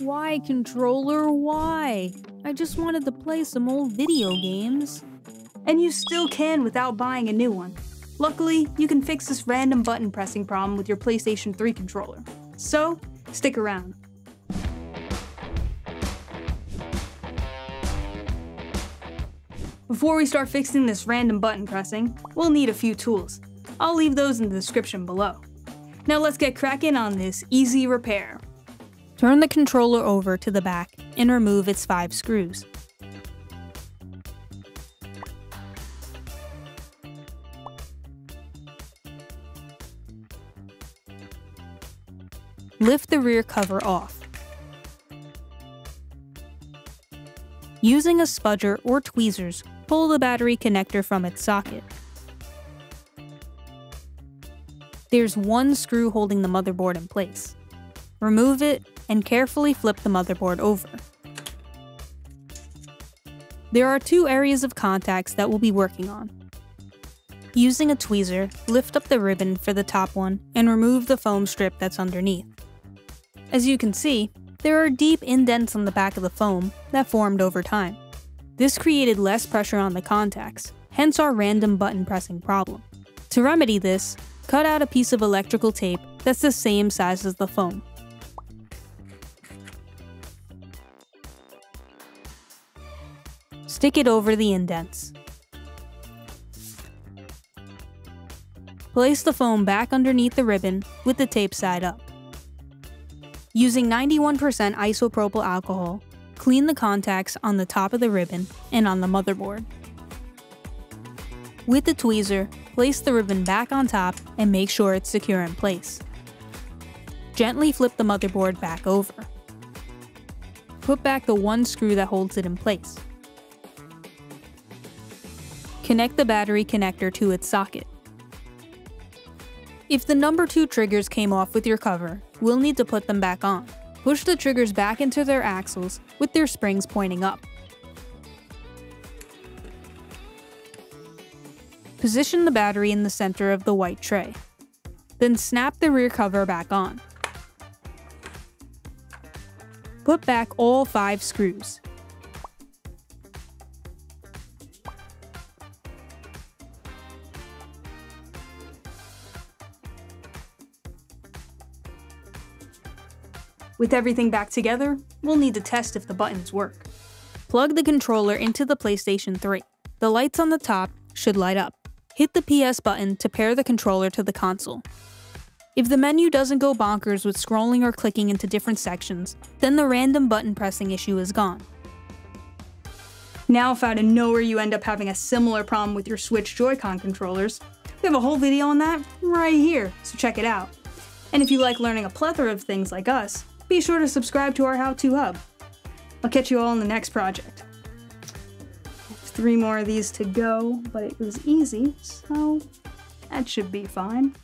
Why, controller, why? I just wanted to play some old video games. And you still can without buying a new one. Luckily, you can fix this random button pressing problem with your PlayStation 3 controller. So, stick around. Before we start fixing this random button pressing, we'll need a few tools. I'll leave those in the description below. Now let's get cracking on this easy repair. Turn the controller over to the back and remove its 5 screws. Lift the rear cover off. Using a spudger or tweezers, pull the battery connector from its socket. There's one screw holding the motherboard in place. Remove it and carefully flip the motherboard over. There are 2 areas of contacts that we'll be working on. Using a tweezer, lift up the ribbon for the top one and remove the foam strip that's underneath. As you can see, there are deep indents on the back of the foam that formed over time. This created less pressure on the contacts, hence our random button pressing problem. To remedy this, cut out a piece of electrical tape that's the same size as the foam. Stick it over the indents. Place the foam back underneath the ribbon with the tape side up. Using 91% isopropyl alcohol, clean the contacts on the top of the ribbon and on the motherboard. With the tweezer, place the ribbon back on top and make sure it's secure in place. Gently flip the motherboard back over. Put back the one screw that holds it in place. Connect the battery connector to its socket. If the number 2 triggers came off with your cover, we'll need to put them back on. Push the triggers back into their axles with their springs pointing up. Position the battery in the center of the white tray. Then snap the rear cover back on. Put back all 5 screws. With everything back together, we'll need to test if the buttons work. Plug the controller into the PlayStation 3. The lights on the top should light up. Hit the PS button to pair the controller to the console. If the menu doesn't go bonkers with scrolling or clicking into different sections, then the random button pressing issue is gone. Now if out of nowhere you end up having a similar problem with your Switch Joy-Con controllers, we have a whole video on that right here, so check it out. And if you like learning a plethora of things like us, be sure to subscribe to our How-To Hub. I'll catch you all in the next project. I have 3 more of these to go, but it was easy, so that should be fine.